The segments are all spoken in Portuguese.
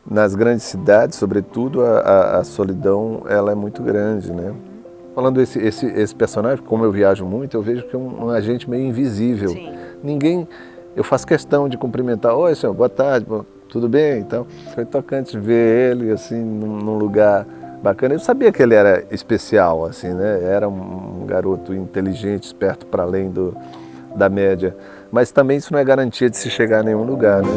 nas grandes cidades, sobretudo, a solidão ela é muito grande, né? Falando esse personagem, como eu viajo muito, eu vejo que é um agente meio invisível. Sim. Ninguém... Eu faço questão de cumprimentar. Oi, senhor, boa tarde, tudo bem? Então, foi tocante ver ele, assim, num lugar bacana. Eu sabia que ele era especial, assim, né? Era um garoto inteligente, esperto para além da média. Mas também isso não é garantia de se chegar a nenhum lugar, né?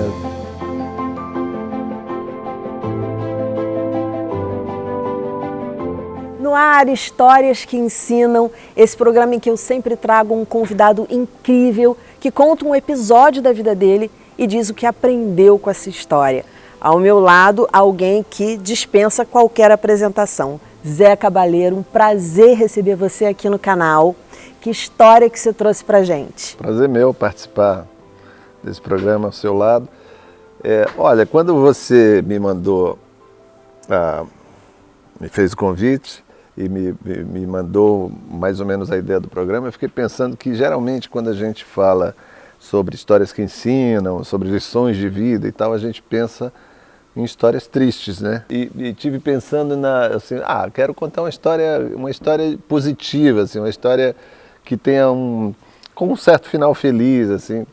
No ar, Histórias que Ensinam, esse programa em que eu sempre trago um convidado incrível que conta um episódio da vida dele e diz o que aprendeu com essa história. Ao meu lado, alguém que dispensa qualquer apresentação. Zé Cabaleiro, um prazer receber você aqui no canal. Que história que você trouxe pra gente? Prazer meu participar desse programa ao seu lado. Olha, quando você me mandou, me fez o convite e me mandou mais ou menos a ideia do programa, eu fiquei pensando que geralmente quando a gente fala sobre histórias que ensinam, sobre lições de vida e tal, a gente pensa em histórias tristes, né? E tive pensando assim, quero contar uma história positiva, assim, uma história que tenha com um certo final feliz, assim.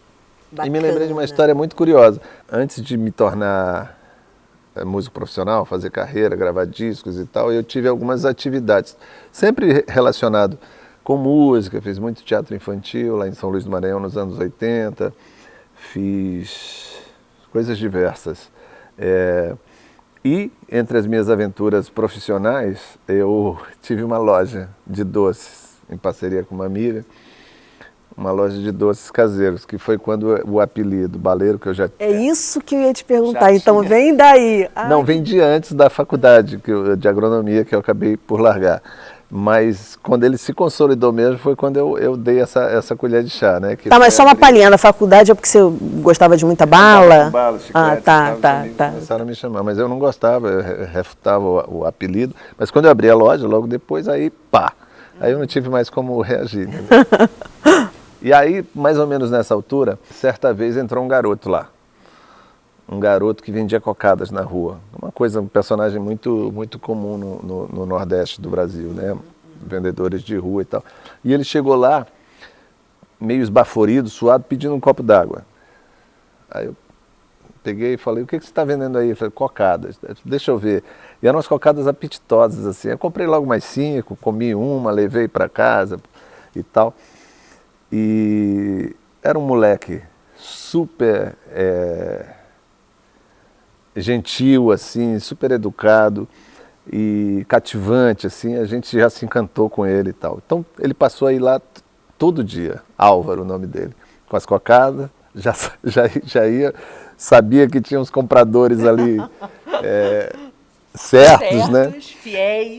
Bacana. E me lembrei de uma história muito curiosa. Antes de me tornar músico profissional, fazer carreira, gravar discos e tal, eu tive algumas atividades, sempre relacionado com música, fiz muito teatro infantil lá em São Luís do Maranhão nos anos 80, fiz coisas diversas. E entre as minhas aventuras profissionais, eu tive uma loja de doces em parceria com uma amiga, uma loja de doces caseiros, que foi quando o apelido Baleiro, que eu já... É isso que eu ia te perguntar, então vem daí. Não, vem de antes da faculdade de agronomia, que eu acabei por largar. Mas quando ele se consolidou mesmo foi quando eu dei essa colher de chá, né? Tá, mas só uma palhinha, na faculdade é porque você gostava de muita bala? Bala, chiclete, tá. Começaram a me chamar, mas eu não gostava, eu refutava o apelido. Mas quando eu abri a loja, logo depois, aí pá! Aí eu não tive mais como reagir. Né? E aí, mais ou menos nessa altura, certa vez entrou um garoto lá. Um garoto que vendia cocadas na rua. Um personagem muito, muito comum no Nordeste do Brasil, né? Vendedores de rua e tal. E ele chegou lá, meio esbaforido, suado, pedindo um copo d'água. Aí eu peguei e falei, o que você está vendendo aí? Ele falou, cocadas. Deixa eu ver. E eram umas cocadas apetitosas, assim. Eu comprei logo mais 5, comi uma, levei para casa e tal. E era um moleque super gentil, assim, super educado e cativante, assim, a gente já se encantou com ele e tal. Então ele passou a ir lá todo dia, Álvaro o nome dele, com as cocadas, já ia, sabia que tinha uns compradores ali certos, né?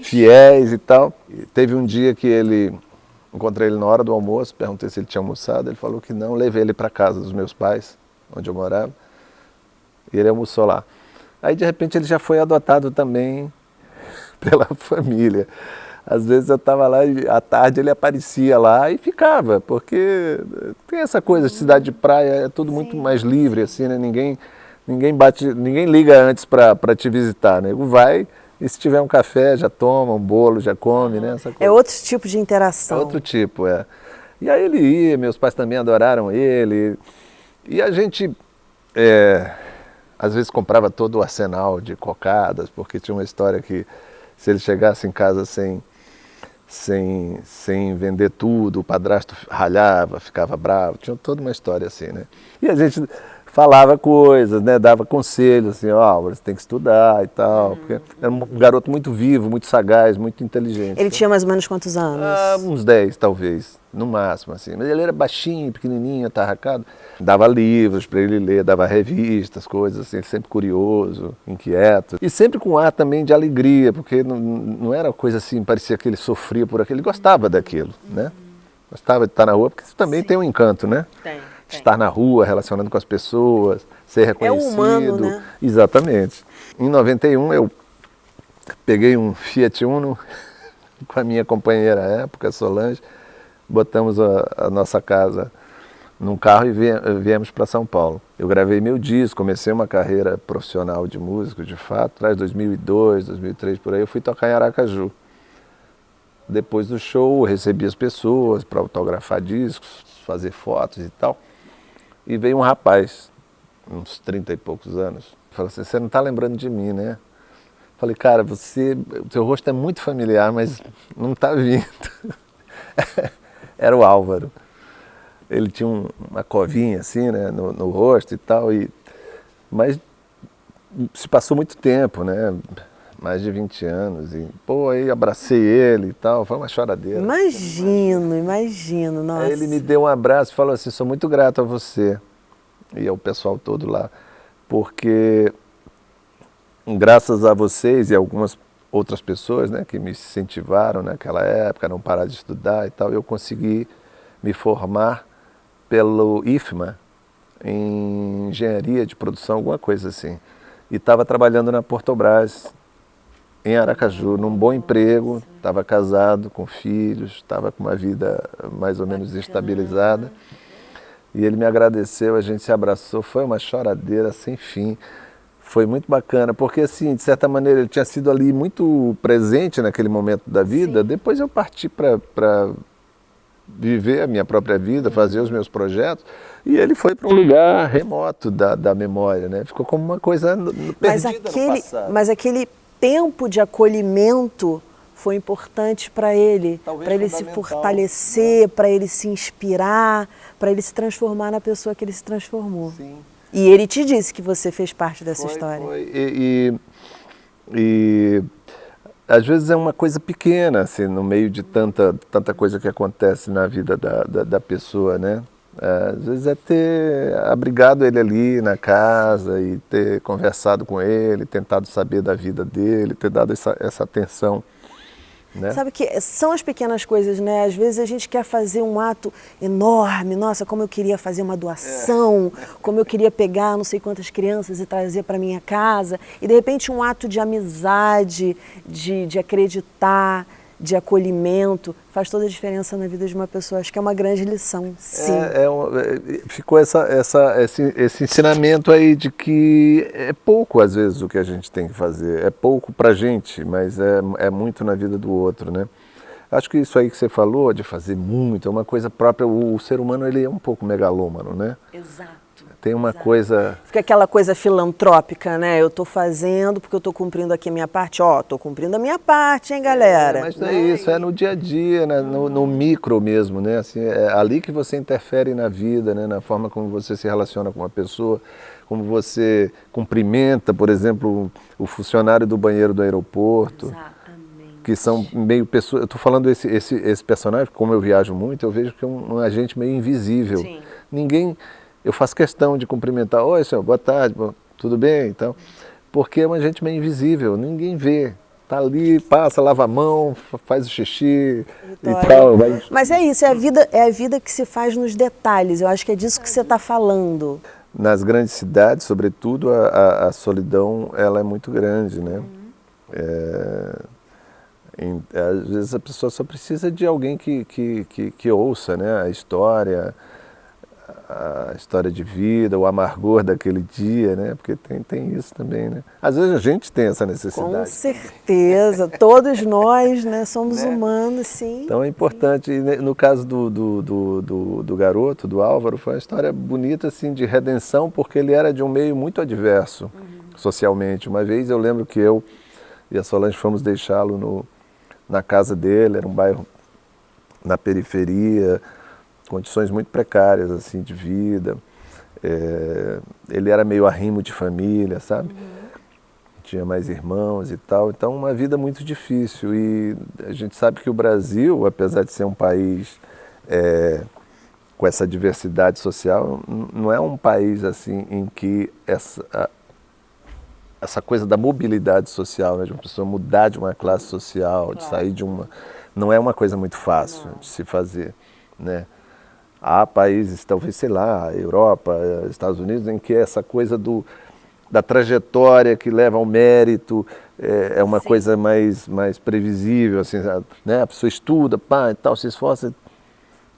Fiéis e tal. E teve um dia que encontrei ele na hora do almoço, perguntei se ele tinha almoçado, ele falou que não, levei ele para casa dos meus pais, onde eu morava, e ele almoçou lá. Aí de repente ele já foi adotado também pela família. Às vezes eu estava lá e à tarde ele aparecia lá e ficava, porque tem essa coisa, cidade de praia é tudo muito mais livre, assim, né? Ninguém liga antes para te visitar, né? Vai e se tiver um café já toma, um bolo já come, né? Essa coisa. É outro tipo de interação. É outro tipo, E aí ele ia, meus pais também adoraram ele. E a gente, às vezes comprava todo o arsenal de cocadas, porque tinha uma história que se ele chegasse em casa sem vender tudo, o padrasto ralhava, ficava bravo, tinha toda uma história assim, né? E a gente falava coisas, né? Dava conselhos, assim, Álvaro, você tem que estudar e tal, porque era um garoto muito vivo, muito sagaz, muito inteligente. Ele tinha mais ou menos quantos anos? Uns 10, talvez, no máximo, assim. Mas ele era baixinho, pequenininho, atarracado. Dava livros para ele ler, dava revistas, coisas assim, sempre curioso, inquieto. E sempre com ar também de alegria, porque não era coisa assim, parecia que ele sofria por aquilo, ele gostava daquilo, né? Gostava de estar na rua, porque isso também tem um encanto, né? Tem. Estar na rua, relacionando com as pessoas, ser reconhecido. É humano, né? Exatamente. Em 91 eu peguei um Fiat Uno com a minha companheira à época, Solange, botamos a nossa casa num carro e viemos para São Paulo. eu gravei meu disco, comecei uma carreira profissional de músico, de fato, atrás de 2002, 2003, por aí, eu fui tocar em Aracaju. Depois do show, eu recebi as pessoas para autografar discos, fazer fotos e tal. E veio um rapaz, uns 30 e poucos anos, falou assim, você não está lembrando de mim, né? Falei, cara, o seu rosto é muito familiar, mas não está vindo. Era o Álvaro. Ele tinha uma covinha assim, né, no rosto e tal, mas se passou muito tempo, né? Mais de 20 anos. E, pô, aí abracei ele e tal, foi uma choradeira. Imagino, nossa. Aí ele me deu um abraço e falou assim, sou muito grato a você e ao pessoal todo lá, porque graças a vocês e algumas outras pessoas, né, que me incentivaram naquela época, a não parar de estudar e tal, eu consegui me formar pelo IFMA, em engenharia de produção, alguma coisa assim. E estava trabalhando na Portobras, em Aracaju, num bom emprego, estava casado, com filhos, estava com uma vida mais ou menos estabilizada. E ele me agradeceu, a gente se abraçou, foi uma choradeira sem fim. Foi muito bacana, porque assim, de certa maneira ele tinha sido ali muito presente naquele momento da vida. Sim. Depois eu parti para viver a minha própria vida, fazer os meus projetos, e ele foi para um lugar remoto da memória, né? Ficou como uma coisa perdida no passado. Mas aquele tempo de acolhimento foi importante para ele se fortalecer, né? Para ele se inspirar, para ele se transformar na pessoa que ele se transformou. Sim. E ele te disse que você fez parte dessa história. Foi. E às vezes é uma coisa pequena, assim, no meio de tanta coisa que acontece na vida da pessoa, né? Às vezes é ter abrigado ele ali na casa e ter conversado com ele, tentado saber da vida dele, ter dado essa atenção. Né? Sabe que são as pequenas coisas, né? Às vezes a gente quer fazer um ato enorme, nossa, como eu queria fazer uma doação, como eu queria pegar não sei quantas crianças e trazer para minha casa, e de repente um ato de amizade, de acreditar, de acolhimento, faz toda a diferença na vida de uma pessoa. Acho que é uma grande lição, sim. Ficou esse ensinamento aí de que é pouco, às vezes, o que a gente tem que fazer. É pouco pra gente, mas é muito na vida do outro, né? Acho que isso aí que você falou, de fazer muito, é uma coisa própria. O ser humano, ele é um pouco megalômano, né? Exato. Tem uma coisa... Fica aquela coisa filantrópica, né? Eu estou fazendo porque eu estou cumprindo aqui a minha parte. Ó, estou cumprindo a minha parte, hein, galera? Mas não é isso, é no dia a dia, né? no micro mesmo, né? Assim, é ali que você interfere na vida, né? Na forma como você se relaciona com uma pessoa, como você cumprimenta, por exemplo, o funcionário do banheiro do aeroporto. Exatamente. Que são meio pessoas... Eu estou falando esse personagem, como eu viajo muito, eu vejo que é um agente meio invisível. Sim. Ninguém... Eu faço questão de cumprimentar, oi senhor, boa tarde, tudo bem? Então, porque é uma gente meio invisível, ninguém vê. Tá ali, passa, lava a mão, faz o xixi e tal. Mas é isso, é a vida que se faz nos detalhes, eu acho que é disso que você está falando. Nas grandes cidades, sobretudo, a solidão ela é muito grande, né? Às vezes a pessoa só precisa de alguém que ouça, né? A história de vida, o amargor daquele dia, né? Porque tem isso também, né? Às vezes a gente tem essa necessidade. Com certeza, todos nós, né, somos humanos, sim. Então é importante, e no caso do garoto, do Álvaro, foi uma história bonita, assim, de redenção, porque ele era de um meio muito adverso, socialmente. Uma vez eu lembro que eu e a Solange fomos deixá-lo na casa dele, era um bairro na periferia, condições muito precárias, assim, de vida. Ele era meio arrimo de família, sabe? Tinha mais irmãos e tal. Então, uma vida muito difícil. E a gente sabe que o Brasil, apesar de ser um país com essa diversidade social, não é um país, assim, em que essa coisa da mobilidade social, né? De uma pessoa mudar de uma classe social, de sair de uma... Não é uma coisa muito fácil de se fazer, né? Há países, talvez, sei lá, Europa, Estados Unidos, em que essa coisa da trajetória que leva ao mérito é uma coisa mais previsível, assim, né? A pessoa estuda, pá, e tal, se esforça.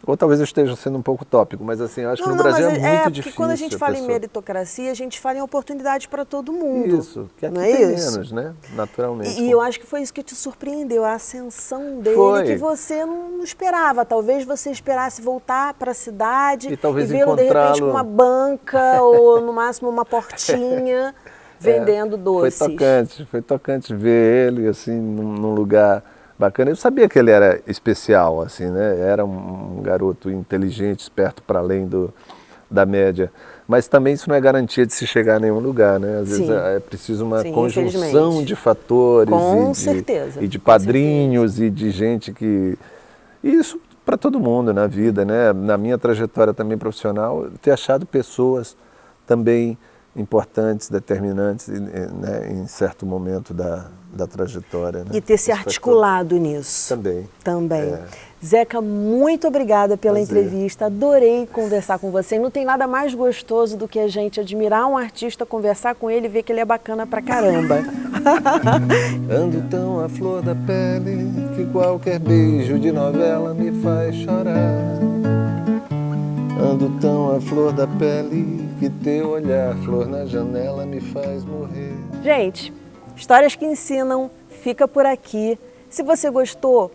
Ou talvez eu esteja sendo um pouco utópico, mas assim, eu acho que no Brasil é muito difícil. Porque quando a gente fala em meritocracia, a gente fala em oportunidade para todo mundo. Isso, que aqui não tem é isso? menos, né? Naturalmente. E eu acho que foi isso que te surpreendeu, a ascensão dele, que você não esperava. Talvez você esperasse voltar para a cidade e vê-lo de repente com uma banca ou no máximo uma portinha vendendo doces. Foi tocante ver ele assim num lugar bacana. Eu sabia que ele era especial, assim, né? Era um garoto inteligente, esperto para além da média. Mas também isso não é garantia de se chegar a nenhum lugar, né? Às vezes é preciso uma conjunção de fatores e de padrinhos e de gente que... E isso para todo mundo na vida, né? Na minha trajetória também profissional, ter achado pessoas também importantes, determinantes, né, em certo momento da trajetória. Né? E ter se articulado nisso. Também. Zeca, muito obrigada pela entrevista, adorei conversar com você. Não tem nada mais gostoso do que a gente admirar um artista, conversar com ele e ver que ele é bacana pra caramba. Ando tão à flor da pele que qualquer beijo de novela me faz chorar. Ando tão à flor da pele que teu olhar, flor na janela, me faz morrer. Gente, Histórias que Ensinam fica por aqui. Se você gostou,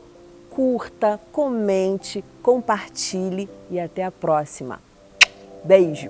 curta, comente, compartilhe e até a próxima. Beijo!